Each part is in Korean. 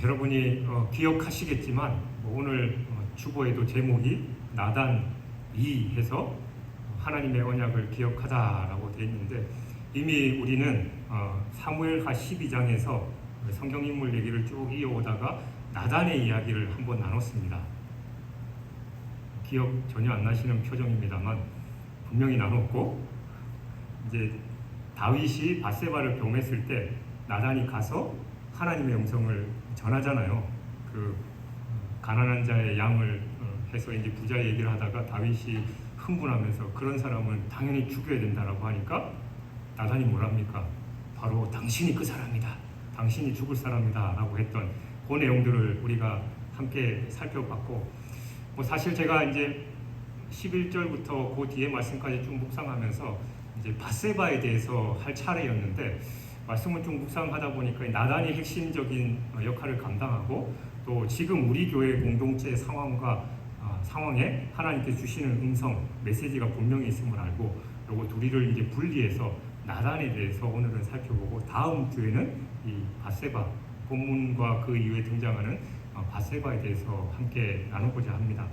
여러분이 기억하시겠지만 오늘 주보에도 제목이 나단 2 해서 하나님의 언약을 기억하다라고 되어 있는데, 이미 우리는 사무엘하 12장에서 성경 인물 얘기를 쭉 이어오다가 나단의 이야기를 한번 나눴습니다. 기억 전혀 안 나시는 표정입니다만 분명히 나눴고, 이제 다윗이 밧세바를 범했을 때 나단이 가서 하나님의 음성을 전하잖아요. 그 가난한 자의 양을 해서 이제 부자 얘기를 하다가 다윗이 흥분하면서 그런 사람은 당연히 죽여야 된다라고 하니까 나단이 뭐랍니까? 바로 당신이 그 사람이다, 당신이 죽을 사람이다 라고 했던 그 내용들을 우리가 함께 살펴봤고, 사실 제가 이제 11절부터 그 뒤에 말씀까지 쭉 묵상하면서 이제 밧세바에 대해서 할 차례였는데, 말씀을 좀 묵상하다 보니까 나단이 핵심적인 역할을 감당하고, 또 지금 우리 교회 공동체 상황에 하나님께서 주시는 음성, 메시지가 분명히 있음을 알고, 요거 둘이를 이제 분리해서 나단에 대해서 오늘은 살펴보고, 다음 주에는 이 밧세바, 본문과 그 이후에 등장하는 밧세바에 대해서 함께 나누고자 합니다.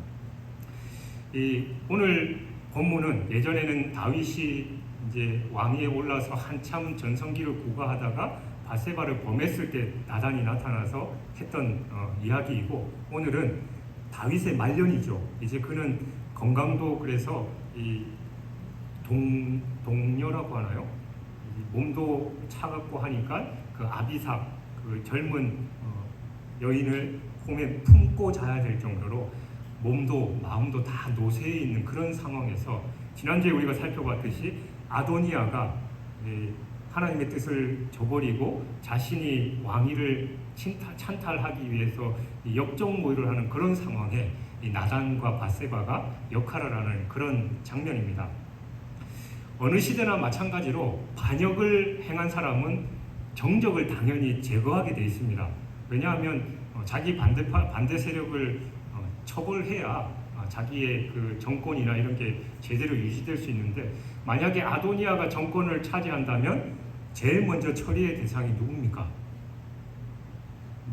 오늘 본문은 예전에는 다윗이 이제 왕위에 올라서 한참 전성기를 구가하다가 밧세바를 범했을 때 나단이 나타나서 했던 이야기이고, 오늘은 다윗의 말년이죠. 이제 그는 건강도 그래서 이 동녀라고 하나요? 몸도 차갑고 하니까 그 아비삭, 그 젊은 여인을 홈에 품고 자야 될 정도로 몸도 마음도 다 노쇠해 있는 그런 상황에서, 지난주에 우리가 살펴봤듯이 아도니아가 하나님의 뜻을 저버리고 자신이 왕위를 찬탈하기 위해서 역적모의를 하는 그런 상황에 이 나단과 밧세바가 역할을 하는 그런 장면입니다. 어느 시대나 마찬가지로 반역을 행한 사람은 정적을 당연히 제거하게 되어 있습니다. 왜냐하면 자기 반대 세력을 처벌해야 자기의 그 정권이나 이런 게 제대로 유지될 수 있는데, 만약에 아도니아가 정권을 차지한다면 제일 먼저 처리의 대상이 누굽니까?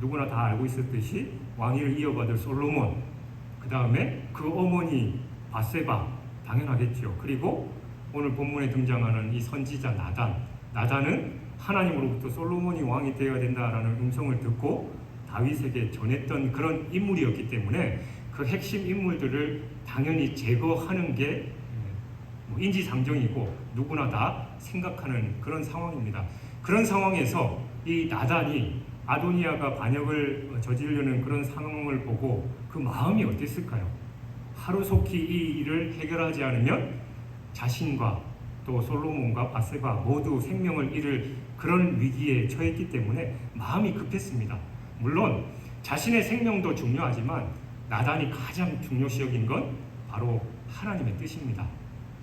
누구나 다 알고 있었듯이 왕위를 이어받을 솔로몬, 그 다음에 그 어머니 밧세바, 당연하겠죠. 그리고 오늘 본문에 등장하는 이 선지자 나단은 하나님으로부터 솔로몬이 왕이 되어야 된다라는 음성을 듣고 다윗에게 전했던 그런 인물이었기 때문에 그 핵심 인물들을 당연히 제거하는 게 인지상정이고 누구나 다 생각하는 그런 상황입니다. 그런 상황에서 이 나단이 아도니아가 반역을 저지르려는 그런 상황을 보고 그 마음이 어땠을까요? 하루속히 이 일을 해결하지 않으면 자신과 또 솔로몬과 밧세바 모두 생명을 잃을 그런 위기에 처했기 때문에 마음이 급했습니다. 물론 자신의 생명도 중요하지만 나단이 가장 중요시 여긴 건 바로 하나님의 뜻입니다.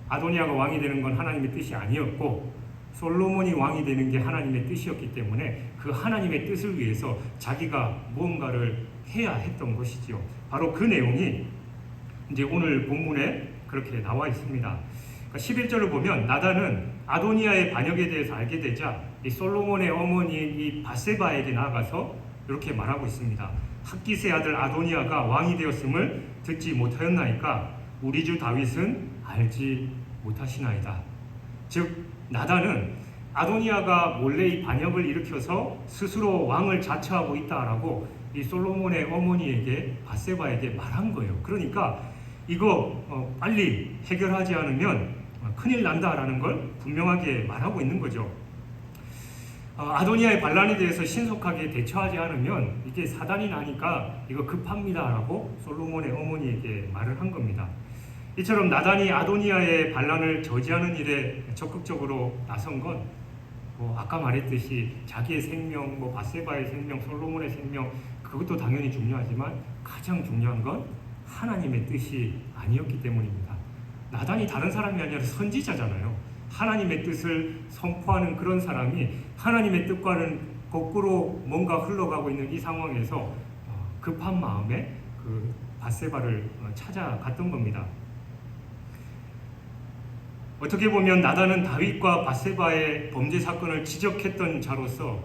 아도니아가 왕이 되는 건 하나님의 뜻이 아니었고, 솔로몬이 왕이 되는 게 하나님의 뜻이었기 때문에 그 하나님의 뜻을 위해서 자기가 무언가를 해야 했던 것이죠. 바로 그 내용이 이제 오늘 본문에 그렇게 나와 있습니다. 11절을 보면 나단은 아도니아의 반역에 대해서 알게 되자 이 솔로몬의 어머니인 이 밧세바에게 나아가서 이렇게 말하고 있습니다. 핫깃의 아들 아도니아가 왕이 되었음을 듣지 못하였나이까 우리 주 다윗은 알지 못하시나이다. 즉 나단은 아도니아가 몰래 이 반역을 일으켜서 스스로 왕을 자처하고 있다라고 이 솔로몬의 어머니에게 밧세바에게 말한 거예요. 그러니까 이거 빨리 해결하지 않으면 큰일 난다라는 걸 분명하게 말하고 있는 거죠. 아도니아의 반란에 대해서 신속하게 대처하지 않으면 이게 사단이 나니까 이거 급합니다라고 솔로몬의 어머니에게 말을 한 겁니다. 이처럼 나단이 아도니아의 반란을 저지하는 일에 적극적으로 나선 건 아까 말했듯이 자기의 생명, 밧세바의 생명, 솔로몬의 생명, 그것도 당연히 중요하지만 가장 중요한 건 하나님의 뜻이 아니었기 때문입니다. 나단이 다른 사람이 아니라 선지자잖아요. 하나님의 뜻을 선포하는 그런 사람이 하나님의 뜻과는 거꾸로 뭔가 흘러가고 있는 이 상황에서 급한 마음에 그 밧세바를 찾아갔던 겁니다. 어떻게 보면 나단은 다윗과 밧세바의 범죄 사건을 지적했던 자로서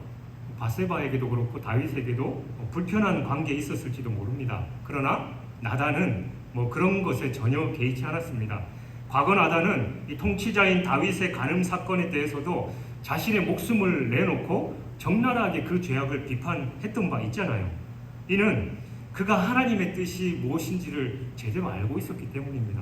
바세바에게도 그렇고 다윗에게도 불편한 관계에 있었을지도 모릅니다. 그러나 나단은 그런 것에 전혀 개의치 않았습니다. 과거 나단은 이 통치자인 다윗의 간음 사건에 대해서도 자신의 목숨을 내놓고 적나라하게 그 죄악을 비판했던 바 있잖아요. 이는 그가 하나님의 뜻이 무엇인지를 제대로 알고 있었기 때문입니다.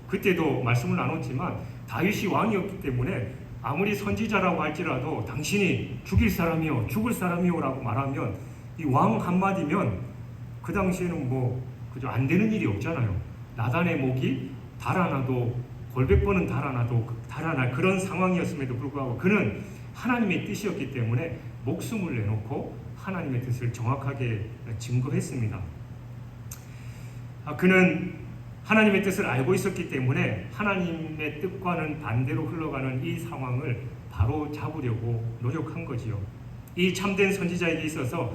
그때도 말씀을 나눴지만 다윗이 왕이었기 때문에 아무리 선지자라고 할지라도 당신이 죽일 사람이요 죽을 사람이요 라고 말하면 이 왕 한마디면 그 당시에는 그저 안 되는 일이 없잖아요. 나단의 목이 달아나도 골백 번은 달아날 그런 상황이었음에도 불구하고 그는 하나님의 뜻이었기 때문에 목숨을 내놓고 하나님의 뜻을 정확하게 증거했습니다. 그는 하나님의 뜻을 알고 있었기 때문에 하나님의 뜻과는 반대로 흘러가는 이 상황을 바로 잡으려고 노력한 거지요. 이 참된 선지자에게 있어서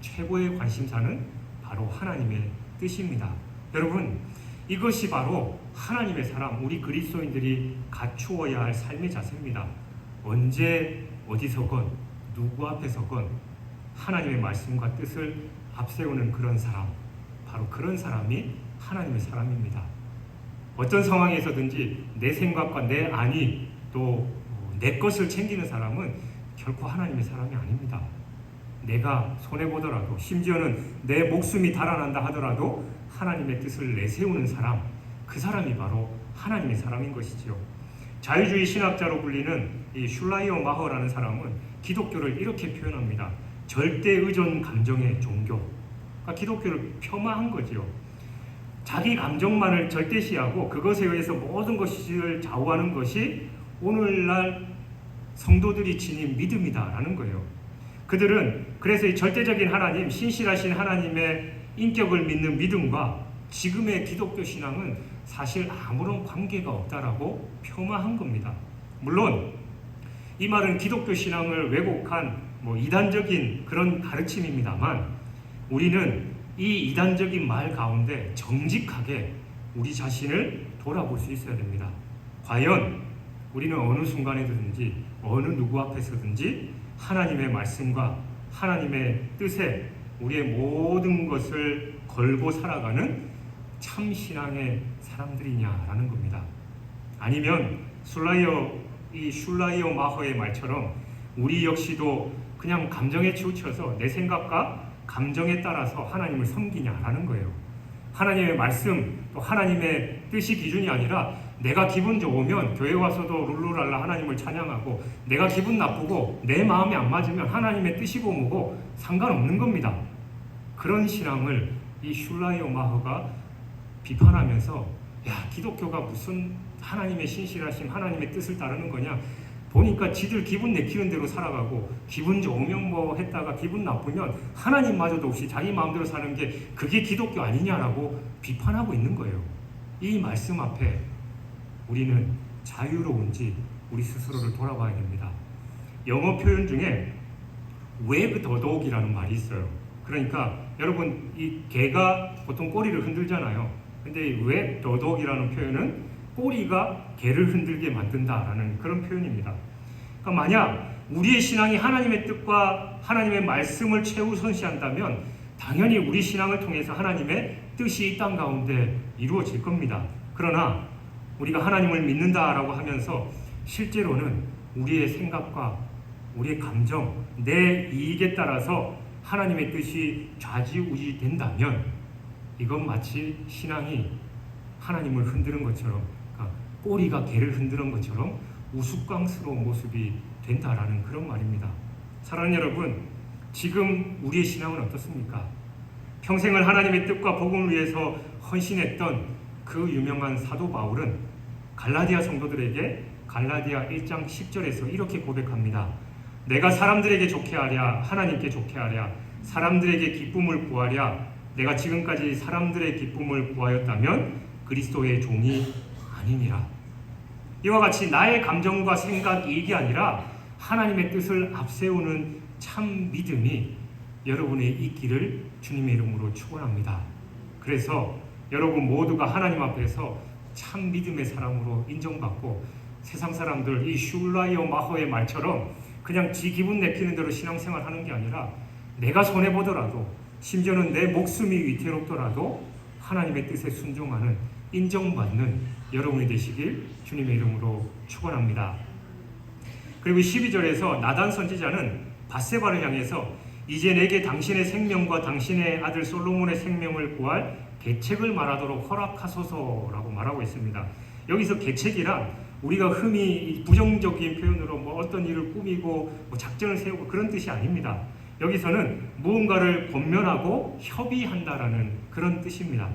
최고의 관심사는 바로 하나님의 뜻입니다. 여러분, 이것이 바로 하나님의 사람, 우리 그리스도인들이 갖추어야 할 삶의 자세입니다. 언제 어디서건 누구 앞에서건 하나님의 말씀과 뜻을 앞세우는 그런 사람, 바로 그런 사람이 하나님의 사람입니다. 어떤 상황에서든지 내 생각과 내 안이 또 내 것을 챙기는 사람은 결코 하나님의 사람이 아닙니다. 내가 손해보더라도 심지어는 내 목숨이 달아난다 하더라도 하나님의 뜻을 내세우는 사람, 그 사람이 바로 하나님의 사람인 것이지요. 자유주의 신학자로 불리는 이 슐라이어 마허라는 사람은 기독교를 이렇게 표현합니다. 절대 의존 감정의 종교. 그러니까 기독교를 폄하한 거지요. 자기 감정만을 절대시하고 그것에 의해서 모든 것을 좌우하는 것이 오늘날 성도들이 지닌 믿음이다라는 거예요. 그들은 그래서 이 절대적인 하나님, 신실하신 하나님의 인격을 믿는 믿음과 지금의 기독교 신앙은 사실 아무런 관계가 없다라고 폄하한 겁니다. 물론 이 말은 기독교 신앙을 왜곡한 이단적인 그런 가르침입니다만 우리는 이 이단적인 말 가운데 정직하게 우리 자신을 돌아볼 수 있어야 됩니다. 과연 우리는 어느 순간에든지 어느 누구 앞에서든지 하나님의 말씀과 하나님의 뜻에 우리의 모든 것을 걸고 살아가는 참 신앙의 사람들이냐라는 겁니다. 아니면 슐라이어 마허의 말처럼 우리 역시도 그냥 감정에 치우쳐서 내 생각과 감정에 따라서 하나님을 섬기냐라는 거예요. 하나님의 말씀 또 하나님의 뜻이 기준이 아니라 내가 기분 좋으면 교회 와서도 룰루랄라 하나님을 찬양하고 내가 기분 나쁘고 내 마음에 안 맞으면 하나님의 뜻이고 뭐고 상관없는 겁니다. 그런 신앙을 이 슐라이어 마허가 비판하면서 기독교가 무슨 하나님의 신실하심 하나님의 뜻을 따르는 거냐, 보니까 지들 기분 내키는 대로 살아가고 기분 좋으면 했다가 기분 나쁘면 하나님마저도 없이 자기 마음대로 사는 게 그게 기독교 아니냐라고 비판하고 있는 거예요. 이 말씀 앞에 우리는 자유로운지 우리 스스로를 돌아봐야 됩니다. 영어 표현 중에 wag the dog이라는 말이 있어요. 그러니까 여러분 이 개가 보통 꼬리를 흔들잖아요. 근데 이 wag the dog이라는 표현은 꼬리가 개를 흔들게 만든다라는 그런 표현입니다. 그러니까 만약 우리의 신앙이 하나님의 뜻과 하나님의 말씀을 최우선시한다면 당연히 우리 신앙을 통해서 하나님의 뜻이 이 땅 가운데 이루어질 겁니다. 그러나 우리가 하나님을 믿는다라고 하면서 실제로는 우리의 생각과 우리의 감정, 내 이익에 따라서 하나님의 뜻이 좌지우지 된다면 이건 마치 신앙이 하나님을 흔드는 것처럼, 그러니까 꼬리가 개를 흔드는 것처럼 우스꽝스러운 모습이 된다라는 그런 말입니다. 사랑하는 여러분, 지금 우리의 신앙은 어떻습니까? 평생을 하나님의 뜻과 복음을 위해서 헌신했던 그 유명한 사도 바울은 갈라디아 성도들에게 갈라디아 1장 10절에서 이렇게 고백합니다. 내가 사람들에게 좋게 하랴 하나님께 좋게 하랴 사람들에게 기쁨을 구하랴 내가 지금까지 사람들의 기쁨을 구하였다면 그리스도의 종이 아니니라. 이와 같이 나의 감정과 생각, 이익이 아니라 하나님의 뜻을 앞세우는 참 믿음이 여러분의 있기를 주님의 이름으로 축원합니다. 그래서 여러분 모두가 하나님 앞에서 참 믿음의 사람으로 인정받고 세상 사람들 이 슐라이어 마허의 말처럼 그냥 지 기분 내키는 대로 신앙생활 하는 게 아니라 내가 손해보더라도 심지어는 내 목숨이 위태롭더라도 하나님의 뜻에 순종하는 인정받는 여러분이 되시길 주님의 이름으로 축원합니다. 그리고 12절에서 나단 선지자는 밧세바를 향해서 이제 내게 당신의 생명과 당신의 아들 솔로몬의 생명을 구할 계책을 말하도록 허락하소서라고 말하고 있습니다. 여기서 계책이란 우리가 흔히 부정적인 표현으로 어떤 일을 꾸미고 작전을 세우고 그런 뜻이 아닙니다. 여기서는 무언가를 권면하고 협의한다라는 그런 뜻입니다.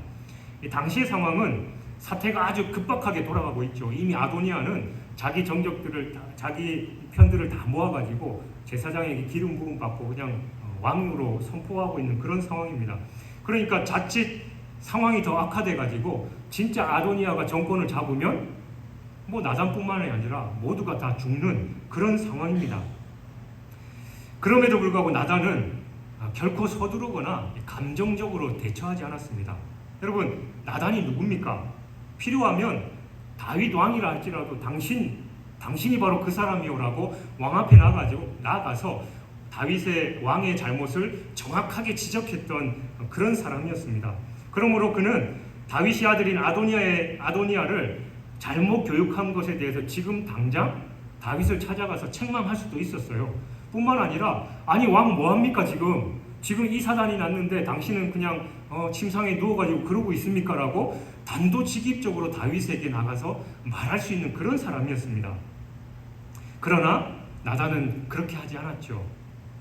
당시의 상황은 사태가 아주 급박하게 돌아가고 있죠. 이미 아도니아는 자기 정적들을 자기 편들을 다 모아가지고 제사장에게 기름 부음 받고 그냥 왕으로 선포하고 있는 그런 상황입니다. 그러니까 자칫 상황이 더 악화돼가지고 진짜 아도니아가 정권을 잡으면 나단뿐만이 아니라 모두가 다 죽는 그런 상황입니다. 그럼에도 불구하고 나단은 결코 서두르거나 감정적으로 대처하지 않았습니다. 여러분, 나단이 누굽니까? 필요하면 다윗 왕이라 할지라도 당신이 바로 그 사람이오라고 왕 앞에 나가서 다윗의 왕의 잘못을 정확하게 지적했던 그런 사람이었습니다. 그러므로 그는 다윗의 아들인 아도니아를 잘못 교육한 것에 대해서 지금 당장 다윗을 찾아가서 책망할 수도 있었어요. 뿐만 아니라 아니 왕 뭐합니까 지금 이 사단이 났는데 당신은 그냥 침상에 누워가지고 그러고 있습니까? 라고 단도직입적으로 다윗에게 나가서 말할 수 있는 그런 사람이었습니다. 그러나 나단은 그렇게 하지 않았죠.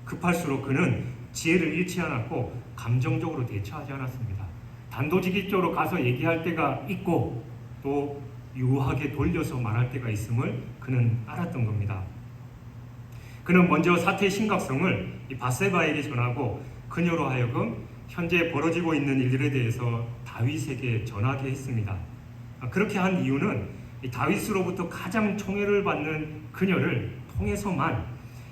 급할수록 그는 지혜를 잃지 않았고 감정적으로 대처하지 않았습니다. 단도직입적으로 가서 얘기할 때가 있고 또 유하게 돌려서 말할 때가 있음을 그는 알았던 겁니다. 그는 먼저 사태의 심각성을 이 밧세바에게 전하고 그녀로 하여금 현재 벌어지고 있는 일들에 대해서 다윗에게 전하게 했습니다. 그렇게 한 이유는 이 다윗으로부터 가장 총애를 받는 그녀를 통해서만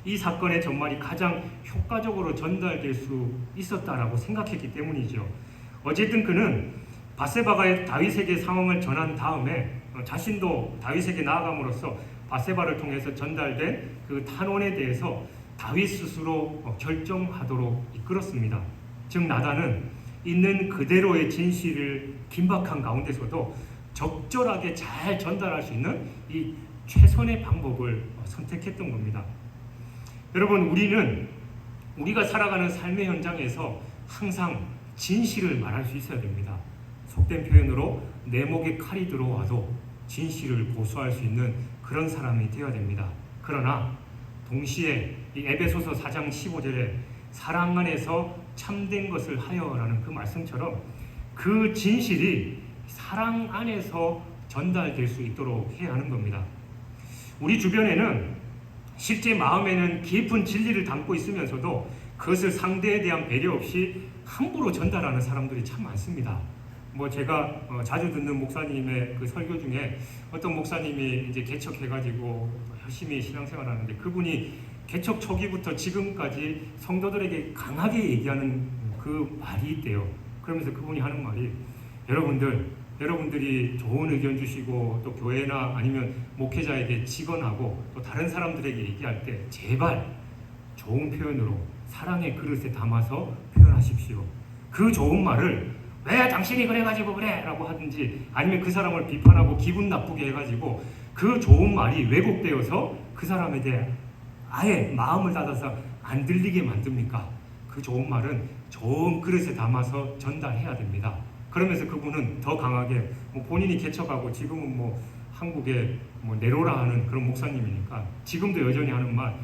이 사건의 전말이 가장 효과적으로 전달될 수 있었다라고 생각했기 때문이죠. 어쨌든 그는 밧세바가 다윗에게 상황을 전한 다음에 자신도 다윗에게 나아감으로써 밧세바를 통해서 전달된 그 탄원에 대해서 다윗 스스로 결정하도록 이끌었습니다. 즉 나단은 있는 그대로의 진실을 긴박한 가운데서도 적절하게 잘 전달할 수 있는 이 최선의 방법을 선택했던 겁니다. 여러분, 우리가 살아가는 삶의 현장에서 항상 진실을 말할 수 있어야 됩니다. 속된 표현으로 내 목에 칼이 들어와도 진실을 고수할 수 있는 그런 사람이 되어야 됩니다. 그러나 동시에 이 에베소서 4장 15절에 사랑 안에서 참된 것을 하여라는 그 말씀처럼 그 진실이 사랑 안에서 전달될 수 있도록 해야 하는 겁니다. 우리 주변에는 실제 마음에는 깊은 진리를 담고 있으면서도 그것을 상대에 대한 배려 없이 함부로 전달하는 사람들이 참 많습니다. 제가 자주 듣는 목사님의 그 설교 중에 어떤 목사님이 이제 개척해가지고 열심히 신앙생활하는데 그분이 개척 초기부터 지금까지 성도들에게 강하게 얘기하는 그 말이 있대요. 그러면서 그분이 하는 말이 여러분들이 좋은 의견 주시고 또 교회나 아니면 목회자에게 직언하고 또 다른 사람들에게 얘기할 때 제발 좋은 표현으로 사랑의 그릇에 담아서 표현하십시오. 그 좋은 말을 왜 당신이 그래가지고 그래 라고 하든지 아니면 그 사람을 비판하고 기분 나쁘게 해가지고 그 좋은 말이 왜곡되어서 그 사람에 대해 아예 마음을 닫아서 안 들리게 만듭니까? 그 좋은 말은 좋은 그릇에 담아서 전달해야 됩니다. 그러면서 그분은 더 강하게 본인이 개척하고 지금은 한국에 내로라 하는 그런 목사님이니까 지금도 여전히 하는 말,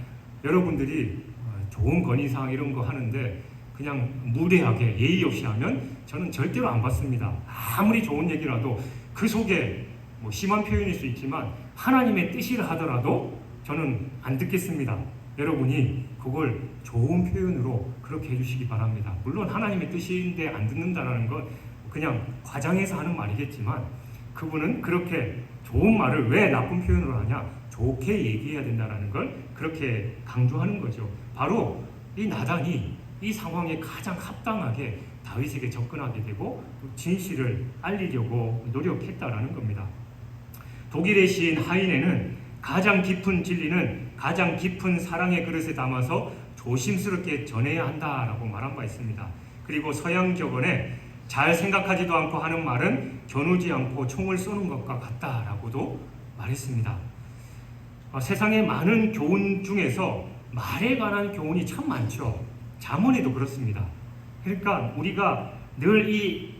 여러분들이 좋은 건의사항 이런 거 하는데 그냥 무례하게 예의 없이 하면 저는 절대로 안 받습니다. 아무리 좋은 얘기라도 그 속에 심한 표현일 수 있지만 하나님의 뜻이라 하더라도 저는 안 듣겠습니다. 여러분이 그걸 좋은 표현으로 그렇게 해주시기 바랍니다. 물론 하나님의 뜻인데 안 듣는다라는 건 그냥 과장해서 하는 말이겠지만 그분은 그렇게 좋은 말을 왜 나쁜 표현으로 하냐, 좋게 얘기해야 된다는 걸 그렇게 강조하는 거죠. 바로 이 나단이 이 상황에 가장 합당하게 다윗에게 접근하게 되고 진실을 알리려고 노력했다라는 겁니다. 독일의 시인 하이네는 가장 깊은 진리는 가장 깊은 사랑의 그릇에 담아서 조심스럽게 전해야 한다라고 말한 바 있습니다. 그리고 서양 격언에 잘 생각하지도 않고 하는 말은 겨누지 않고 총을 쏘는 것과 같다라고도 말했습니다. 세상에 많은 교훈 중에서 말에 관한 교훈이 참 많죠. 잠언에도 그렇습니다. 그러니까 우리가 늘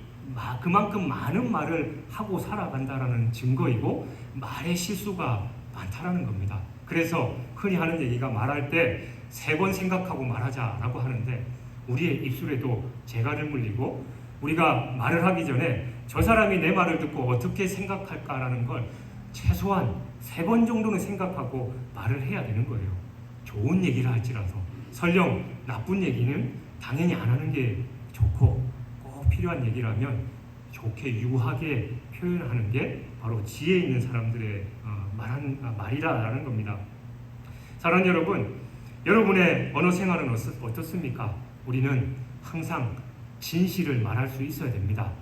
그만큼 많은 말을 하고 살아간다라는 증거이고 말의 실수가 많다라는 겁니다. 그래서 흔히 하는 얘기가 말할 때 3번 생각하고 말하자라고 하는데 우리의 입술에도 재갈을 물리고 우리가 말을 하기 전에 저 사람이 내 말을 듣고 어떻게 생각할까라는 걸 최소한 3번 정도는 생각하고 말을 해야 되는 거예요. 좋은 얘기를 할지라도 설령 나쁜 얘기는 당연히 안 하는 게 좋고 꼭 필요한 얘기라면 좋게 유하게 표현하는 게 바로 지혜 있는 사람들의 말이라는 겁니다. 사랑하는 여러분, 여러분의 언어 생활은 어떻습니까? 우리는 항상 진실을 말할 수 있어야 됩니다.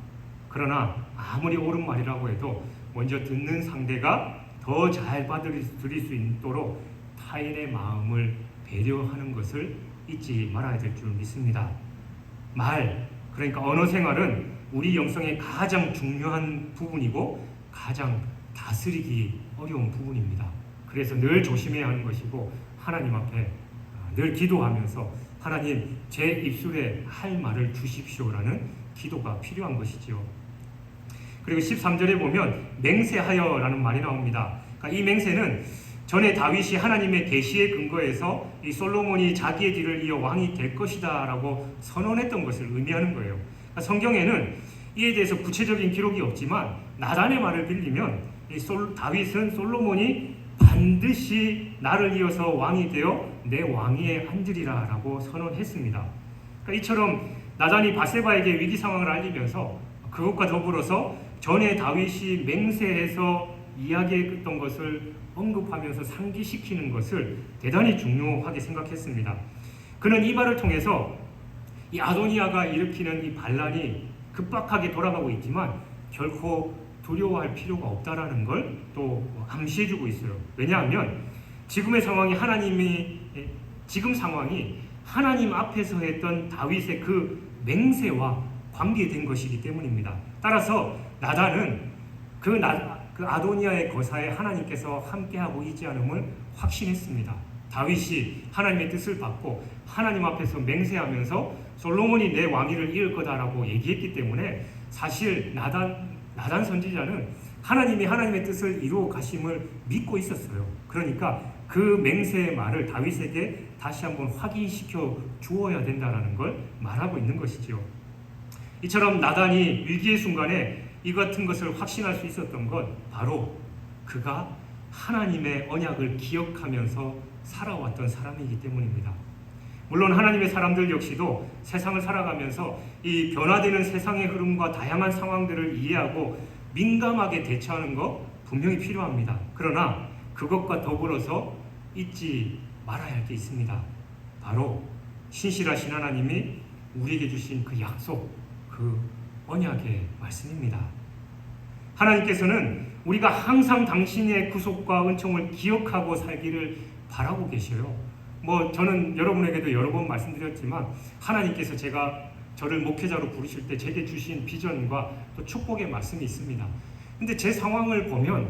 그러나 아무리 옳은 말이라고 해도 먼저 듣는 상대가 더 잘 받아들일 수 있도록 타인의 마음을 배려하는 것을 잊지 말아야 될 줄 믿습니다. 그러니까 언어 생활은 우리 영성의 가장 중요한 부분이고 가장 다스리기 어려운 부분입니다. 그래서 늘 조심해야 하는 것이고 하나님 앞에 늘 기도하면서 하나님 제 입술에 할 말을 주십시오라는 기도가 필요한 것이지요. 그리고 13절에 보면 맹세하여라는 말이 나옵니다. 그러니까 이 맹세는 전에 다윗이 하나님의 계시에 근거해서 이 솔로몬이 자기의 뒤를 이어 왕이 될 것이다 라고 선언했던 것을 의미하는 거예요. 그러니까 성경에는 이에 대해서 구체적인 기록이 없지만 나단의 말을 빌리면 다윗은 솔로몬이 반드시 나를 이어서 왕이 되어 내 왕위에 앉으리라 라고 선언했습니다. 그러니까 이처럼 나단이 바세바에게 위기 상황을 알리면서 그것과 더불어서 전에 다윗이 맹세해서 이야기했던 것을 언급하면서 상기시키는 것을 대단히 중요하게 생각했습니다. 그는 이 말을 통해서 이 아도니아가 일으키는 이 반란이 급박하게 돌아가고 있지만 결코 두려워할 필요가 없다라는 걸 또 암시해주고 있어요. 왜냐하면 지금 상황이 하나님 앞에서 했던 다윗의 그 맹세와 관계된 것이기 때문입니다. 따라서 나단은 그 아도니아의 거사에 하나님께서 함께하고 있지 않음을 확신했습니다. 다윗이 하나님의 뜻을 받고 하나님 앞에서 맹세하면서 솔로몬이 내 왕위를 이을 거다라고 얘기했기 때문에 사실 나단 선지자는 하나님이 하나님의 뜻을 이루어 가심을 믿고 있었어요. 그러니까 그 맹세의 말을 다윗에게 다시 한번 확인시켜 주어야 된다는 걸 말하고 있는 것이죠. 이처럼 나단이 위기의 순간에 이 같은 것을 확신할 수 있었던 건 바로 그가 하나님의 언약을 기억하면서 살아왔던 사람이기 때문입니다. 물론 하나님의 사람들 역시도 세상을 살아가면서 이 변화되는 세상의 흐름과 다양한 상황들을 이해하고 민감하게 대처하는 것 분명히 필요합니다. 그러나 그것과 더불어서 잊지 말아야 할 게 있습니다. 바로 신실하신 하나님이 우리에게 주신 그 약속, 그 언약의 말씀입니다. 하나님께서는 우리가 항상 당신의 구속과 은총을 기억하고 살기를 바라고 계셔요. 저는 여러분에게도 여러 번 말씀드렸지만 하나님께서 저를 목회자로 부르실 때 제게 주신 비전과 또 축복의 말씀이 있습니다. 근데 제 상황을 보면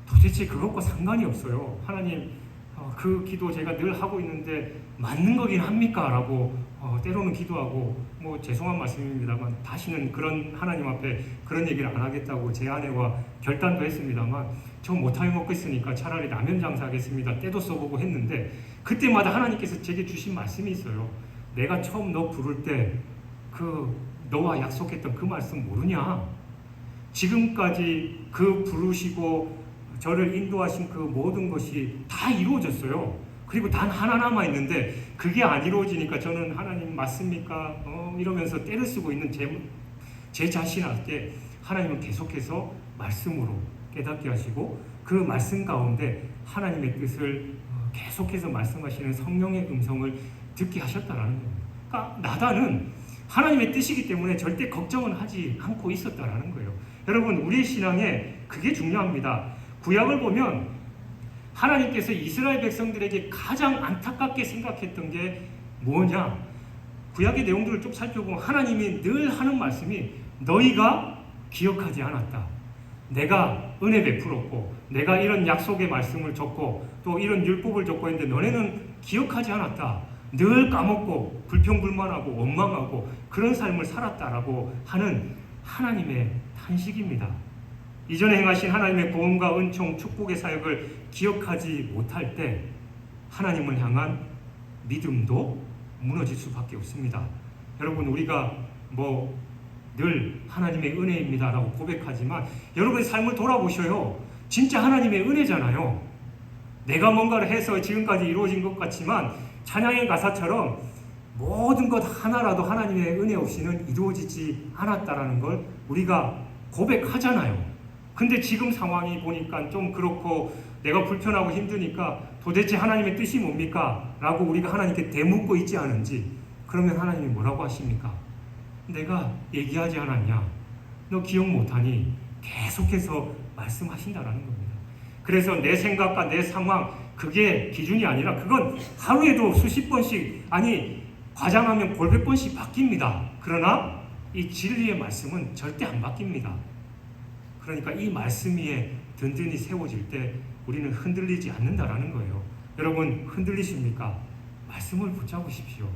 도대체 그것과 상관이 없어요. 하나님, 그 기도 제가 늘 하고 있는데 맞는 거긴 합니까? 라고 때로는 기도하고 죄송한 말씀입니다만 다시는 그런 하나님 앞에 그런 얘기를 안 하겠다고 제 아내와 결단도 했습니다만 저 못하게 먹고 있으니까 차라리 라면 장사하겠습니다. 때도 써보고 했는데 그때마다 하나님께서 제게 주신 말씀이 있어요. 내가 처음 너 부를 때 너와 약속했던 그 말씀 모르냐? 지금까지 그 부르시고 저를 인도하신 그 모든 것이 다 이루어졌어요. 그리고 단 하나 남아있는데 그게 안 이루어지니까 저는 하나님 맞습니까? 이러면서 때를 쓰고 있는 제 자신한테 하나님은 계속해서 말씀으로 깨닫게 하시고 그 말씀 가운데 하나님의 뜻을 계속해서 말씀하시는 성령의 음성을 듣게 하셨다는 겁니다. 그러니까 나단은 하나님의 뜻이기 때문에 절대 걱정은 하지 않고 있었다는 거예요. 여러분, 우리의 신앙에 그게 중요합니다. 구약을 보면 하나님께서 이스라엘 백성들에게 가장 안타깝게 생각했던 게 뭐냐? 구약의 내용들을 좀 살펴보면 하나님이 늘 하는 말씀이 너희가 기억하지 않았다. 내가 은혜 베풀었고 내가 이런 약속의 말씀을 줬고 또 이런 율법을 줬고 했는데 너네는 기억하지 않았다. 늘 까먹고 불평불만하고 원망하고 그런 삶을 살았다라고 하는 하나님의 탄식입니다. 이전에 행하신 하나님의 구원과 은총, 축복의 사역을 기억하지 못할 때 하나님을 향한 믿음도 무너질 수밖에 없습니다. 여러분, 우리가 늘 하나님의 은혜입니다라고 고백하지만 여러분의 삶을 돌아보셔요. 진짜 하나님의 은혜잖아요. 내가 뭔가를 해서 지금까지 이루어진 것 같지만 찬양의 가사처럼 모든 것 하나라도 하나님의 은혜 없이는 이루어지지 않았다라는 걸 우리가 고백하잖아요. 근데 지금 상황이 보니까 좀 그렇고 내가 불편하고 힘드니까 도대체 하나님의 뜻이 뭡니까? 라고 우리가 하나님께 되묻고 있지 않은지, 그러면 하나님이 뭐라고 하십니까? 내가 얘기하지 않았냐? 너 기억 못하니? 계속해서 말씀하신다라는 겁니다. 그래서 내 생각과 내 상황, 그게 기준이 아니라 그건 하루에도 수십 번씩, 아니 과장하면 골백 번씩 바뀝니다. 그러나 이 진리의 말씀은 절대 안 바뀝니다. 그러니까 이 말씀 위에 든든히 세워질 때 우리는 흔들리지 않는다라는 거예요. 여러분, 흔들리십니까? 말씀을 붙잡으십시오.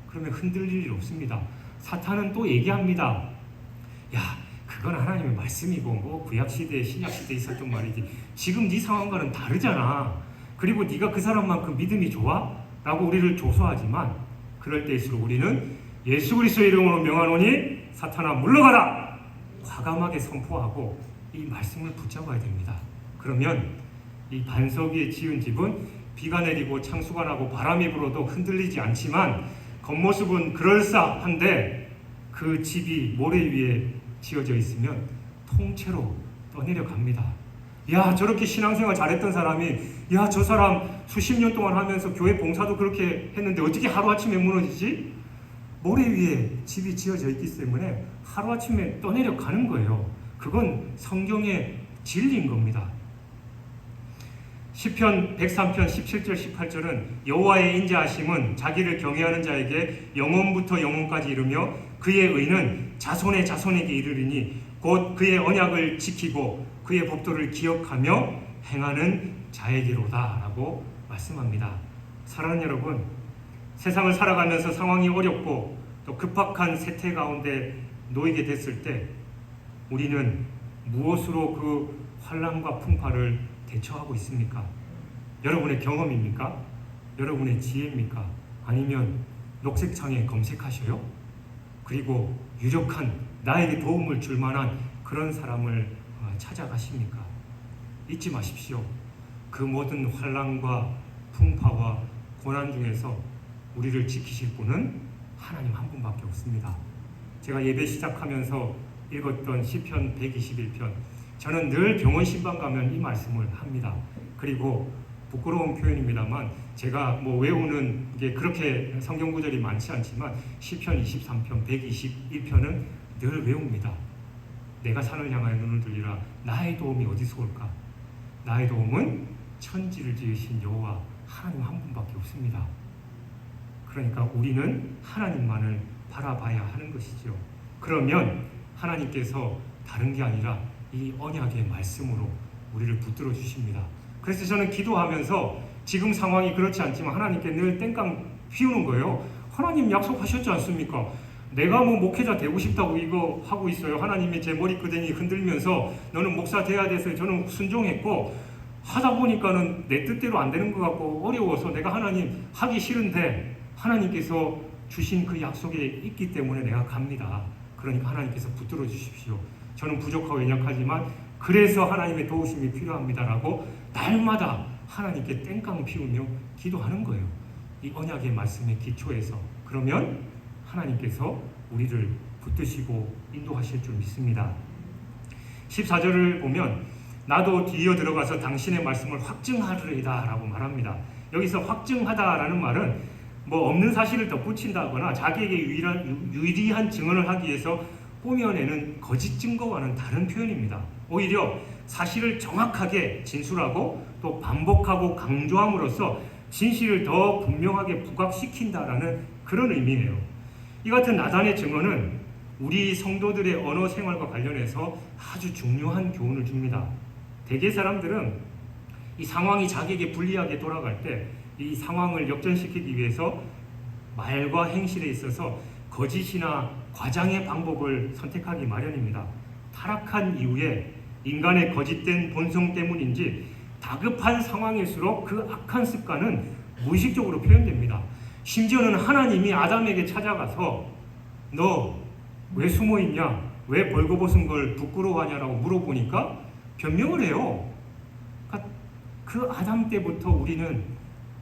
그러면 흔들릴 일 없습니다. 사탄은 또 얘기합니다. 야, 그건 하나님의 말씀이고 구약시대에 신약시대에 있었던 말이지 지금 네 상황과는 다르잖아. 그리고 네가 그 사람만큼 믿음이 좋아? 라고 우리를 조소하지만 그럴 때일수록 우리는 예수 그리스도의 이름으로 명하노니 사탄아 물러가라! 과감하게 선포하고 이 말씀을 붙잡아야 됩니다. 그러면 이 반석 위에 지은 집은 비가 내리고 창수가 나고 바람이 불어도 흔들리지 않지만 겉모습은 그럴싸한데 그 집이 모래 위에 지어져 있으면 통째로 떠내려 갑니다. 야, 저렇게 신앙생활 잘했던 사람이, 야, 저 사람 수십 년 동안 하면서 교회 봉사도 그렇게 했는데 어떻게 하루아침에 무너지지? 모래 위에 집이 지어져 있기 때문에 하루아침에 떠내려 가는 거예요. 그건 성경의 진리인 겁니다. 시편 103편 17절 18절은 여호와의 인자하심은 자기를 경외하는 자에게 영원부터 영원까지 이르며 그의 의는 자손의 자손에게 이르리니 곧 그의 언약을 지키고 그의 법도를 기억하며 행하는 자에게로다 라고 말씀합니다. 사랑하는 여러분, 세상을 살아가면서 상황이 어렵고 또 급박한 세태 가운데 놓이게 됐을 때 우리는 무엇으로 그 환난과 풍파를 대처하고 있습니까? 여러분의 경험입니까? 여러분의 지혜입니까? 아니면 녹색창에 검색하셔요? 그리고 유력한 나에게 도움을 줄 만한 그런 사람을 찾아가십니까? 잊지 마십시오. 그 모든 환난과 풍파와 고난 중에서 우리를 지키실 분은 하나님 한 분밖에 없습니다. 제가 예배 시작하면서 읽었던 시편 121편, 저는 늘 병원 신방 가면 이 말씀을 합니다. 그리고 부끄러운 표현입니다만 제가 외우는 게 그렇게 성경 구절이 많지 않지만 시편 23편, 121편은 늘 외웁니다. 내가 산을 향하여 눈을 들리라. 나의 도움이 어디서 올까? 나의 도움은 천지를 지으신 여호와 하나님 한 분밖에 없습니다. 그러니까 우리는 하나님만을 바라봐야 하는 것이죠. 그러면 하나님께서 다른 게 아니라 이 언약의 말씀으로 우리를 붙들어 주십니다. 그래서 저는 기도하면서 지금 상황이 그렇지 않지만 하나님께 늘 땡깡 피우는 거예요. 하나님 약속하셨지 않습니까? 내가 목회자 되고 싶다고 이거 하고 있어요. 하나님이 제 머리끄댕이 흔들면서 너는 목사 돼야 돼서 저는 순종했고 하다 보니까는 내 뜻대로 안 되는 것 같고 어려워서 내가 하나님 하기 싫은데 하나님께서 주신 그 약속에 있기 때문에 내가 갑니다. 그러니까 하나님께서 붙들어 주십시오. 저는 부족하고 연약하지만 그래서 하나님의 도우심이 필요합니다라고 날마다 하나님께 땡깡 피우며 기도하는 거예요. 이 언약의 말씀의 기초에서. 그러면 하나님께서 우리를 붙드시고 인도하실 줄 믿습니다. 14절을 보면 나도 뒤이어 들어가서 당신의 말씀을 확증하리이다 라고 말합니다. 여기서 확증하다라는 말은 없는 사실을 덧붙인다거나 자기에게 유리한 증언을 하기 위해서 꾸며내는 거짓 증거와는 다른 표현입니다. 오히려 사실을 정확하게 진술하고 또 반복하고 강조함으로써 진실을 더 분명하게 부각시킨다라는 그런 의미네요. 이 같은 나단의 증언은 우리 성도들의 언어 생활과 관련해서 아주 중요한 교훈을 줍니다. 대개 사람들은 이 상황이 자기에게 불리하게 돌아갈 때 이 상황을 역전시키기 위해서 말과 행실에 있어서 거짓이나 과장의 방법을 선택하기 마련입니다. 타락한 이후에 인간의 거짓된 본성 때문인지 다급한 상황일수록 그 악한 습관은 무의식적으로 표현됩니다. 심지어는 하나님이 아담에게 찾아가서 너 왜 숨어있냐? 왜 벌거벗은 걸 부끄러워하냐라고 물어보니까 변명을 해요. 그러니까 그 아담 때부터 우리는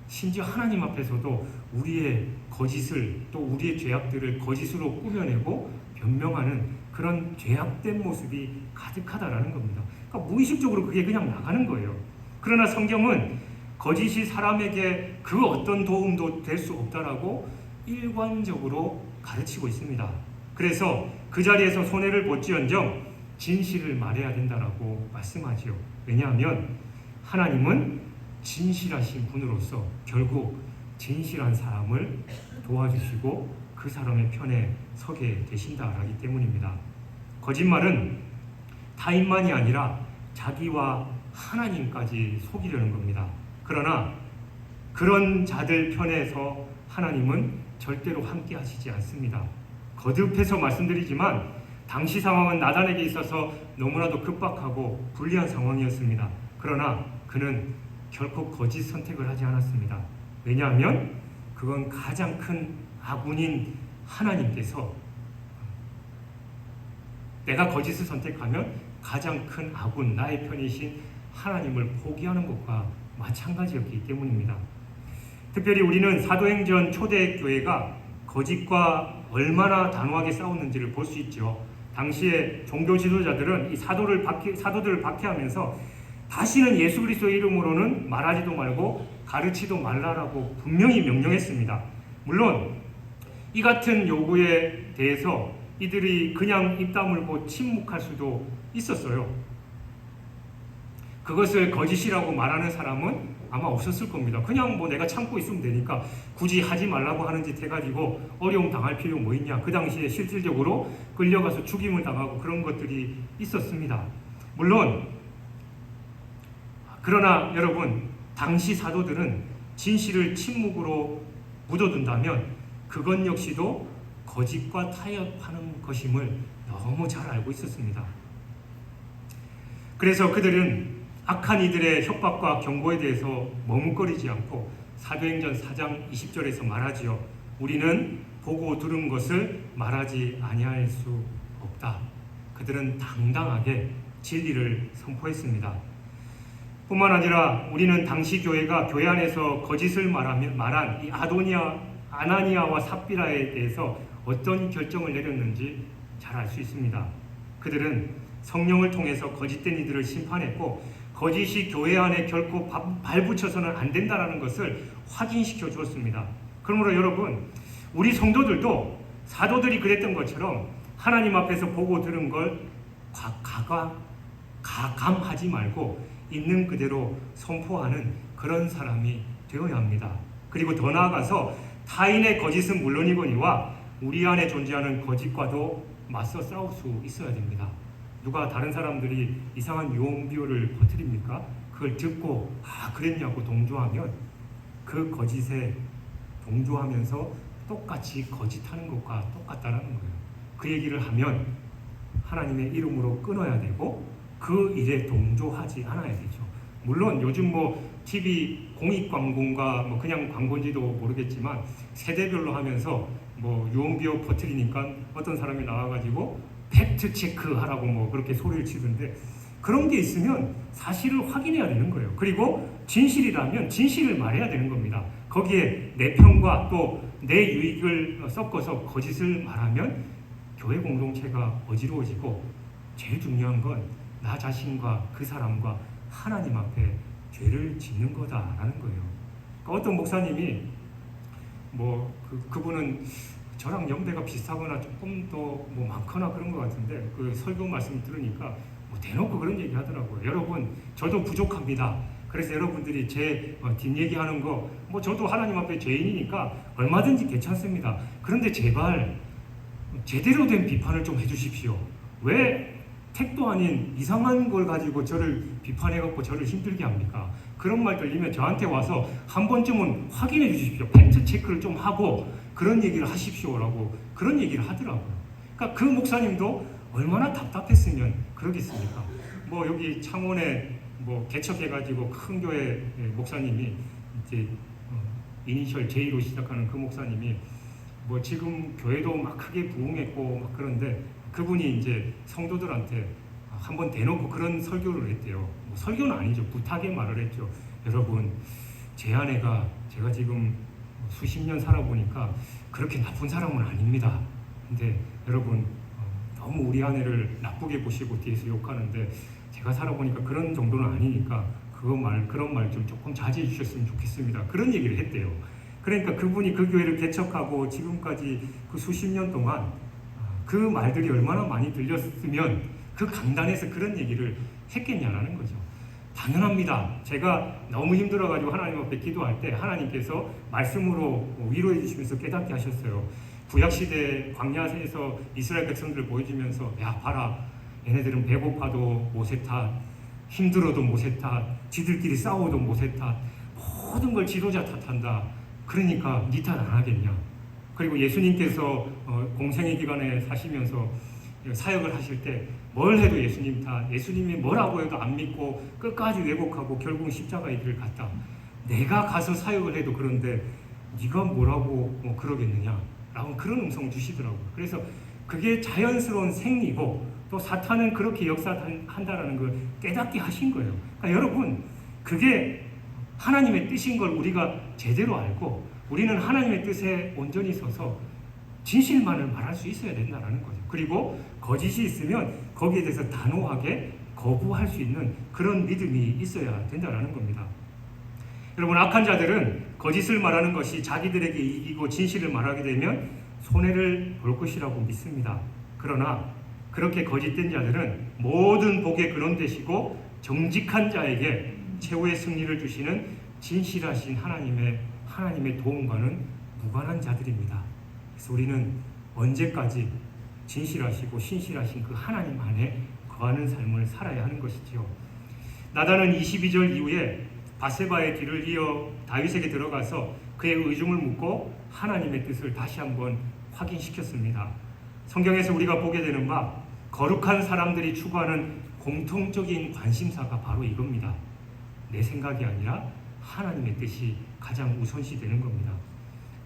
심지어 하나님 앞에서도 우리의 거짓을 또 우리의 죄악들을 거짓으로 꾸며내고 변명하는 그런 죄악된 모습이 가득하다라는 겁니다. 그러니까 무의식적으로 그게 그냥 나가는 거예요. 그러나 성경은 거짓이 사람에게 그 어떤 도움도 될 수 없다라고 일관적으로 가르치고 있습니다. 그래서 그 자리에서 손해를 볼지언정 진실을 말해야 된다라고 말씀하지요. 왜냐하면 하나님은 진실하신 분으로서 결국 진실한 사람을 도와주시고 그 사람의 편에 서게 되신다라기 때문입니다. 거짓말은 타인만이 아니라 자기와 하나님까지 속이려는 겁니다. 그러나 그런 자들 편에서 하나님은 절대로 함께 하시지 않습니다. 거듭해서 말씀드리지만 당시 상황은 나단에게 있어서 너무나도 급박하고 불리한 상황이었습니다. 그러나 그는 결코 거짓 선택을 하지 않았습니다. 왜냐하면 그건 가장 큰 아군인 하나님께서 내가 거짓을 선택하면 가장 큰 아군, 나의 편이신 하나님을 포기하는 것과 마찬가지였기 때문입니다. 특별히 우리는 사도행전 초대교회가 거짓과 얼마나 단호하게 싸웠는지를 볼 수 있죠. 당시에 종교 지도자들은 이 사도들을 박해하면서 다시는 예수 그리스도의 이름으로는 말하지도 말고 가르치도 말라라고 분명히 명령했습니다. 물론 이 같은 요구에 대해서 이들이 그냥 입 다물고 침묵할 수도 있었어요. 그것을 거짓이라고 말하는 사람은 아마 없었을 겁니다. 그냥 뭐 내가 참고 있으면 되니까 굳이 하지 말라고 하는 짓 해가지고 어려움 당할 필요 뭐 있냐. 그 당시에 실질적으로 끌려가서 죽임을 당하고 그런 것들이 있었습니다. 물론 그러나 여러분, 당시 사도들은 진실을 침묵으로 묻어둔다면 그것 역시도 거짓과 타협하는 것임을 너무 잘 알고 있었습니다. 그래서 그들은 악한 이들의 협박과 경고에 대해서 머뭇거리지 않고 사도행전 4장 20절에서 말하지요. 우리는 보고 들은 것을 말하지 아니할 수 없다. 그들은 당당하게 진리를 선포했습니다. 뿐만 아니라 우리는 당시 교회가 교회 안에서 거짓을 말한 이 아나니아와 삽비라에 대해서 어떤 결정을 내렸는지 잘 알 수 있습니다. 그들은 성령을 통해서 거짓된 이들을 심판했고 거짓이 교회 안에 결코 발붙여서는 안 된다는 것을 확인시켜 주었습니다. 그러므로 여러분, 우리 성도들도 사도들이 그랬던 것처럼 하나님 앞에서 보고 들은 걸 가감하지 말고 있는 그대로 선포하는 그런 사람이 되어야 합니다. 그리고 더 나아가서 타인의 거짓은 물론이거니와 우리 안에 존재하는 거짓과도 맞서 싸울 수 있어야 됩니다. 누가 다른 사람들이 이상한 유언비어를 퍼뜨립니까? 그걸 듣고 그랬냐고 동조하면 그 거짓에 동조하면서 똑같이 거짓하는 것과 똑같다는 거예요. 그 얘기를 하면 하나님의 이름으로 끊어야 되고 그 일에 동조하지 않아야 되죠. 물론 요즘 TV 공익 광고인가 그냥 광고인지도 모르겠지만 세대별로 하면서 유언비어 퍼뜨리니까 어떤 사람이 나와가지고 팩트 체크 하라고 그렇게 소리를 치던데, 그런 게 있으면 사실을 확인해야 되는 거예요. 그리고 진실이라면 진실을 말해야 되는 겁니다. 거기에 내 편과 또 내 유익을 섞어서 거짓을 말하면 교회 공동체가 어지러워지고 제일 중요한 건 나 자신과 그 사람과 하나님 앞에 죄를 짓는 거다라는 거예요. 그러니까 어떤 목사님이 그분은 저랑 연배가 비슷하거나 조금 더 많거나 그런 것 같은데 그 설교 말씀 들으니까 뭐 대놓고 그런 얘기 하더라고요. 여러분, 저도 부족합니다. 그래서 여러분들이 제 뒷얘기하는 거, 뭐 저도 하나님 앞에 죄인이니까 얼마든지 괜찮습니다. 그런데 제발 제대로 된 비판을 좀 해주십시오. 왜 택도 아닌 이상한 걸 가지고 저를 비판해갖고 저를 힘들게 합니까? 그런 말 들리면 저한테 와서 한 번쯤은 확인해 주십시오. 팩트 체크를 좀 하고 그런 얘기를 하십시오라고 그런 얘기를 하더라고요. 그러니까 그 목사님도 얼마나 답답했으면 그러겠습니까? 뭐 여기 창원에 뭐 개척해가지고 큰 교회 목사님이 이제 이니셜 J로 시작하는 그 목사님이 뭐 지금 교회도 막 크게 부흥했고 막 그런데 그분이 이제 성도들한테 한번 대놓고 그런 설교를 했대요. 뭐 설교는 아니죠. 부탁의 말을 했죠. 여러분, 제 아내가 제가 지금 수십 년 살아보니까 그렇게 나쁜 사람은 아닙니다. 근데 여러분, 너무 우리 아내를 나쁘게 보시고 뒤에서 욕하는데 제가 살아보니까 그런 정도는 아니니까 그런 말 좀 조금 자제해 주셨으면 좋겠습니다. 그런 얘기를 했대요. 그러니까 그분이 그 교회를 개척하고 지금까지 그 수십 년 동안 그 말들이 얼마나 많이 들렸으면 그 강단에서 그런 얘기를 했겠냐라는 거죠. 당연합니다. 제가 너무 힘들어가지고 하나님 앞에 기도할 때 하나님께서 말씀으로 위로해 주시면서 깨닫게 하셨어요. 구약시대 광야에서 이스라엘 백성들을 보여주면서 야 봐라, 얘네들은 배고파도 못의 탓, 힘들어도 못의 탓, 지들끼리 싸워도 못의 탓, 모든 걸 지도자 탓한다. 그러니까 니 탓 안 하겠냐. 그리고 예수님께서 공생의 기간에 사시면서 사역을 하실 때 뭘 해도 예수님 탓, 예수님이 뭐라고 해도 안 믿고 끝까지 왜곡하고 결국 십자가의 길을 갔다. 내가 가서 사역을 해도 그런데 네가 뭐라고 그러겠느냐 라고 그런 음성을 주시더라고요. 그래서 그게 자연스러운 생리고 또 사탄은 그렇게 역사한다라는 걸 깨닫게 하신 거예요. 그러니까 여러분, 그게 하나님의 뜻인 걸 우리가 제대로 알고 우리는 하나님의 뜻에 온전히 서서 진실만을 말할 수 있어야 된다는 거죠. 그리고 거짓이 있으면 거기에 대해서 단호하게 거부할 수 있는 그런 믿음이 있어야 된다는 겁니다. 여러분, 악한 자들은 거짓을 말하는 것이 자기들에게 이기고 진실을 말하게 되면 손해를 볼 것이라고 믿습니다. 그러나 그렇게 거짓된 자들은 모든 복의 근원 되시고 정직한 자에게 최후의 승리를 주시는 진실하신 하나님의 도움과는 무관한 자들입니다. 그래서 우리는 언제까지 진실하시고 신실하신 그 하나님 안에 거하는 삶을 살아야 하는 것이지요. 나단은 22절 이후에 바세바의 뒤를 이어 다윗에게 들어가서 그의 의중을 묻고 하나님의 뜻을 다시 한번 확인시켰습니다. 성경에서 우리가 보게 되는 바 거룩한 사람들이 추구하는 공통적인 관심사가 바로 이겁니다. 내 생각이 아니라 하나님의 뜻이 가장 우선시 되는 겁니다.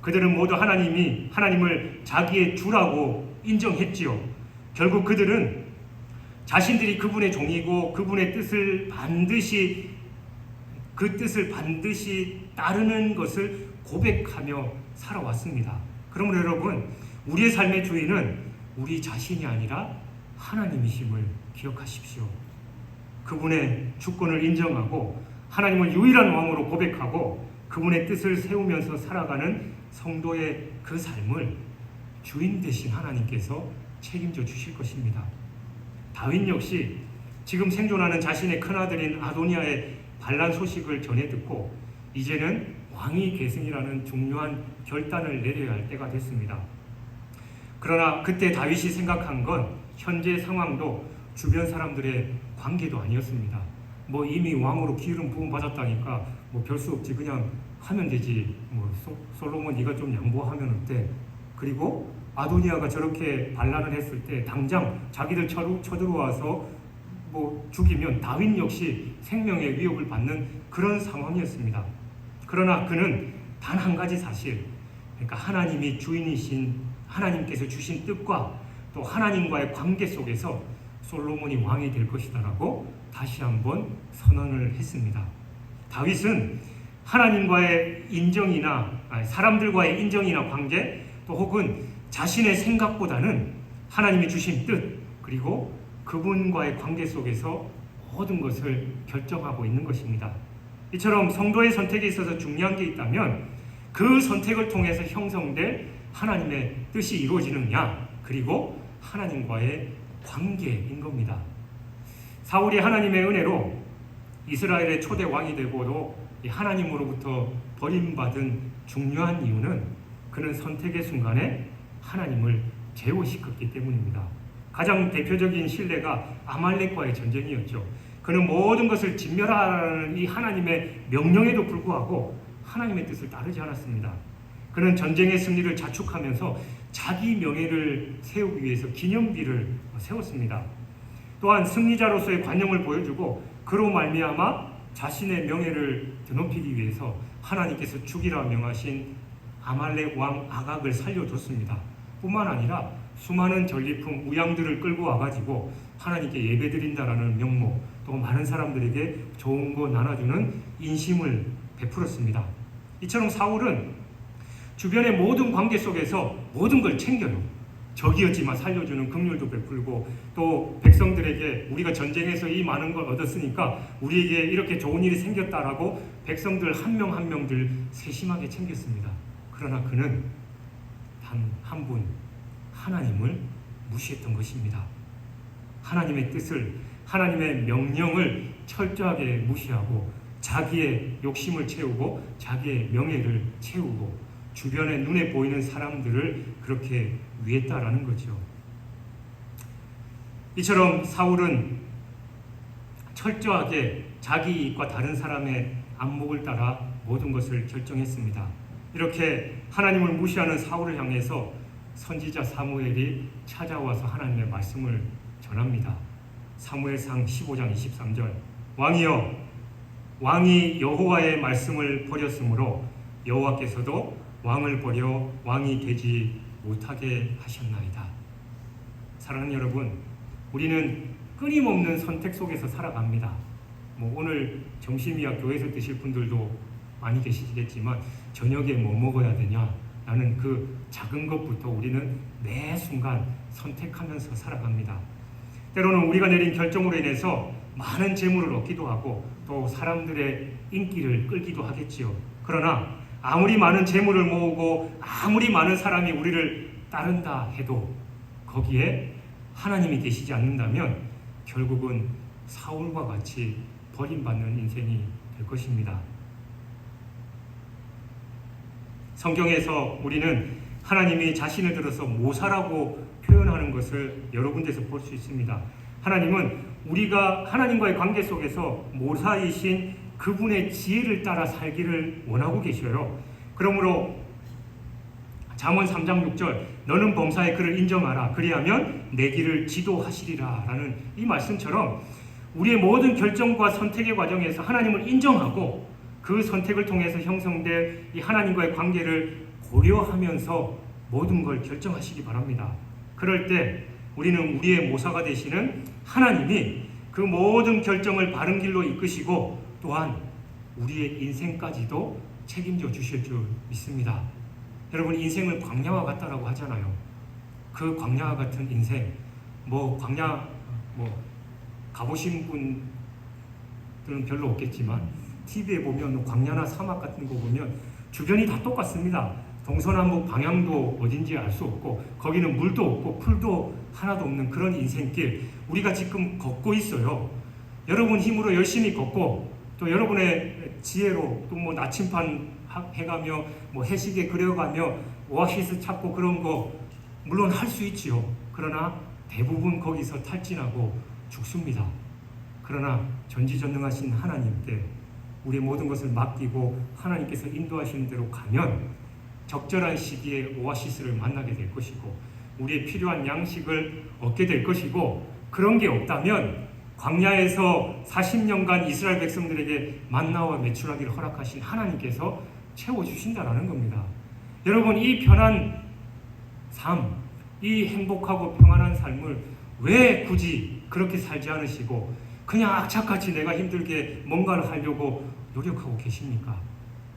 그들은 모두 하나님을 자기의 주라고 인정했지요. 결국 그들은 자신들이 그분의 종이고 그분의 뜻을 반드시 따르는 것을 고백하며 살아왔습니다. 그러므로 여러분, 우리의 삶의 주인은 우리 자신이 아니라 하나님이심을 기억하십시오. 그분의 주권을 인정하고 하나님을 유일한 왕으로 고백하고 그분의 뜻을 세우면서 살아가는 성도의 그 삶을 주인 되신 하나님께서 책임져 주실 것입니다. 다윗 역시 지금 생존하는 자신의 큰아들인 아도니아의 반란 소식을 전해 듣고 이제는 왕위 계승이라는 중요한 결단을 내려야 할 때가 됐습니다. 그러나 그때 다윗이 생각한 건 현재 상황도 주변 사람들의 관계도 아니었습니다. 뭐 이미 왕으로 기름 부음 받았다니까 뭐 별 수 없지, 그냥 하면 되지. 뭐 솔로몬 네가 좀 양보하면 어때? 그리고 아도니아가 저렇게 반란을 했을 때 당장 자기들 쳐들어와서 뭐 죽이면 다윗 역시 생명의 위협을 받는 그런 상황이었습니다. 그러나 그는 단 한 가지 사실, 그러니까 하나님이 주인이신 하나님께서 주신 뜻과 또 하나님과의 관계 속에서 솔로몬이 왕이 될 것이다라고 다시 한번 선언을 했습니다. 다윗은 하나님과의 사람들과의 인정이나 관계, 또 혹은 자신의 생각보다는 하나님이 주신 뜻, 그리고 그분과의 관계 속에서 모든 것을 결정하고 있는 것입니다. 이처럼 성도의 선택에 있어서 중요한 게 있다면 그 선택을 통해서 형성될 하나님의 뜻이 이루어지느냐, 그리고 하나님과의 관계인 겁니다. 사울이 하나님의 은혜로 이스라엘의 초대 왕이 되고도 하나님으로부터 버림받은 중요한 이유는 그는 선택의 순간에 하나님을 제호시켰기 때문입니다. 가장 대표적인 신뢰가 아말렉과의 전쟁이었죠. 그는 모든 것을 진멸하라는 이 하나님의 명령에도 불구하고 하나님의 뜻을 따르지 않았습니다. 그는 전쟁의 승리를 자축하면서 자기 명예를 세우기 위해서 기념비를 세웠습니다. 또한 승리자로서의 관용을 보여주고 그로 말미암아 자신의 명예를 드높이기 위해서 하나님께서 죽이라 명하신 아말렉 왕 아각을 살려줬습니다. 뿐만 아니라 수많은 전리품 우양들을 끌고 와가지고 하나님께 예배드린다라는 명목, 또 많은 사람들에게 좋은 거 나눠주는 인심을 베풀었습니다. 이처럼 사울은 주변의 모든 관계 속에서 모든 걸 챙겨요. 적이었지만 살려주는 긍휼도 베풀고, 또 백성들에게 우리가 전쟁에서 이 많은 걸 얻었으니까 우리에게 이렇게 좋은 일이 생겼다라고 백성들 한 명 한 명들 세심하게 챙겼습니다. 그러나 그는 단 한 분, 하나님을 무시했던 것입니다. 하나님의 뜻을, 하나님의 명령을 철저하게 무시하고 자기의 욕심을 채우고 자기의 명예를 채우고 주변에 눈에 보이는 사람들을 그렇게 위했다라는 거죠. 이처럼 사울은 철저하게 자기 이익과 다른 사람의 안목을 따라 모든 것을 결정했습니다. 이렇게 하나님을 무시하는 사울을 향해서 선지자 사무엘이 찾아와서 하나님의 말씀을 전합니다. 사무엘상 15장 23절, 왕이여, 왕이 여호와의 말씀을 버렸으므로 여호와께서도 왕을 버려 왕이 되지 못하게 하셨나이다. 사랑하는 여러분, 우리는 끊임없는 선택 속에서 살아갑니다. 오늘 점심이야 교회에서 드실 분들도 많이 계시겠지만 저녁에 뭐 먹어야 되냐 라는 그 작은 것부터 우리는 매 순간 선택하면서 살아갑니다. 때로는 우리가 내린 결정으로 인해서 많은 재물을 얻기도 하고 또 사람들의 인기를 끌기도 하겠지요. 그러나 아무리 많은 재물을 모으고 아무리 많은 사람이 우리를 따른다 해도 거기에 하나님이 계시지 않는다면 결국은 사울과 같이 버림받는 인생이 될 것입니다. 성경에서 우리는 하나님이 자신을 들어서 모사라고 표현하는 것을 여러 군데서 볼 수 있습니다. 하나님은 우리가 하나님과의 관계 속에서 모사이신 그분의 지혜를 따라 살기를 원하고 계셔요. 그러므로 잠언 3장 6절, 너는 범사에 그를 인정하라. 그리하면 내 길을 지도하시리라 라는 이 말씀처럼 우리의 모든 결정과 선택의 과정에서 하나님을 인정하고 그 선택을 통해서 형성될 이 하나님과의 관계를 고려하면서 모든 걸 결정하시기 바랍니다. 그럴 때 우리는 우리의 모사가 되시는 하나님이 그 모든 결정을 바른 길로 이끄시고 또한 우리의 인생까지도 책임져 주실 줄 믿습니다. 여러분, 인생을 광야와 같다라고 하잖아요. 그 광야와 같은 인생, 광야 가보신 분들은 별로 없겠지만 TV에 보면 광야나 사막 같은 거 보면 주변이 다 똑같습니다. 동서남북 방향도 어딘지 알 수 없고 거기는 물도 없고 풀도 하나도 없는 그런 인생길 우리가 지금 걷고 있어요. 여러분 힘으로 열심히 걷고 또 여러분의 지혜로 또 나침반 해가며 해시계 그려가며 오아시스 찾고 그런 거 물론 할 수 있지요. 그러나 대부분 거기서 탈진하고 죽습니다. 그러나 전지전능하신 하나님께 우리의 모든 것을 맡기고 하나님께서 인도하시는 대로 가면 적절한 시기에 오아시스를 만나게 될 것이고 우리의 필요한 양식을 얻게 될 것이고, 그런 게 없다면 광야에서 40년간 이스라엘 백성들에게 만나와 메추라기를 허락하신 하나님께서 채워주신다라는 겁니다. 여러분, 이 편한 삶, 이 행복하고 평안한 삶을 왜 굳이 그렇게 살지 않으시고 그냥 악착같이 내가 힘들게 뭔가를 하려고 노력하고 계십니까?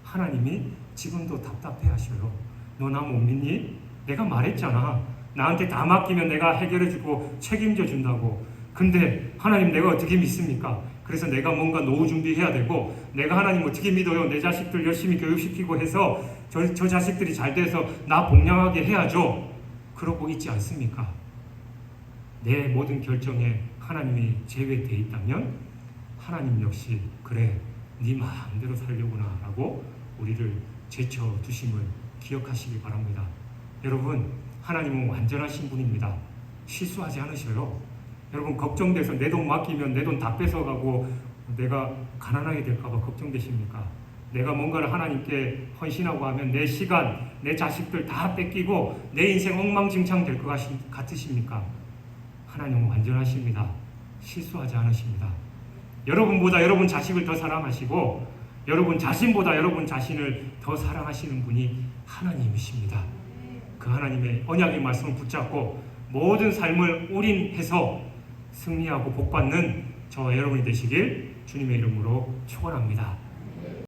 하나님이 지금도 답답해 하셔요. 너 나 못 믿니? 내가 말했잖아. 나한테 다 맡기면 내가 해결해주고 책임져 준다고. 근데 하나님 내가 어떻게 믿습니까? 그래서 내가 뭔가 노후 준비해야 되고, 내가 하나님 어떻게 믿어요? 내 자식들 열심히 교육시키고 해서 저 자식들이 잘 돼서 나 복양하게 해야죠. 그러고 있지 않습니까? 내 모든 결정에 하나님이 제외되어 있다면 하나님 역시 그래 네 마음대로 살려구나 라고 우리를 제쳐두심을 기억하시기 바랍니다. 여러분, 하나님은 완전하신 분입니다. 실수하지 않으셔요. 여러분, 걱정돼서 내 돈 맡기면 내 돈 다 뺏어가고 내가 가난하게 될까봐 걱정되십니까? 내가 뭔가를 하나님께 헌신하고 하면 내 시간, 내 자식들 다 뺏기고 내 인생 엉망진창 될 것 같으십니까? 하나님은 완전하십니다. 실수하지 않으십니다. 여러분보다 여러분 자식을 더 사랑하시고 여러분 자신보다 여러분 자신을 더 사랑하시는 분이 하나님이십니다. 그 하나님의 언약의 말씀을 붙잡고 모든 삶을 올인해서 승리하고 복받는 저 여러분이 되시길 주님의 이름으로 축원합니다.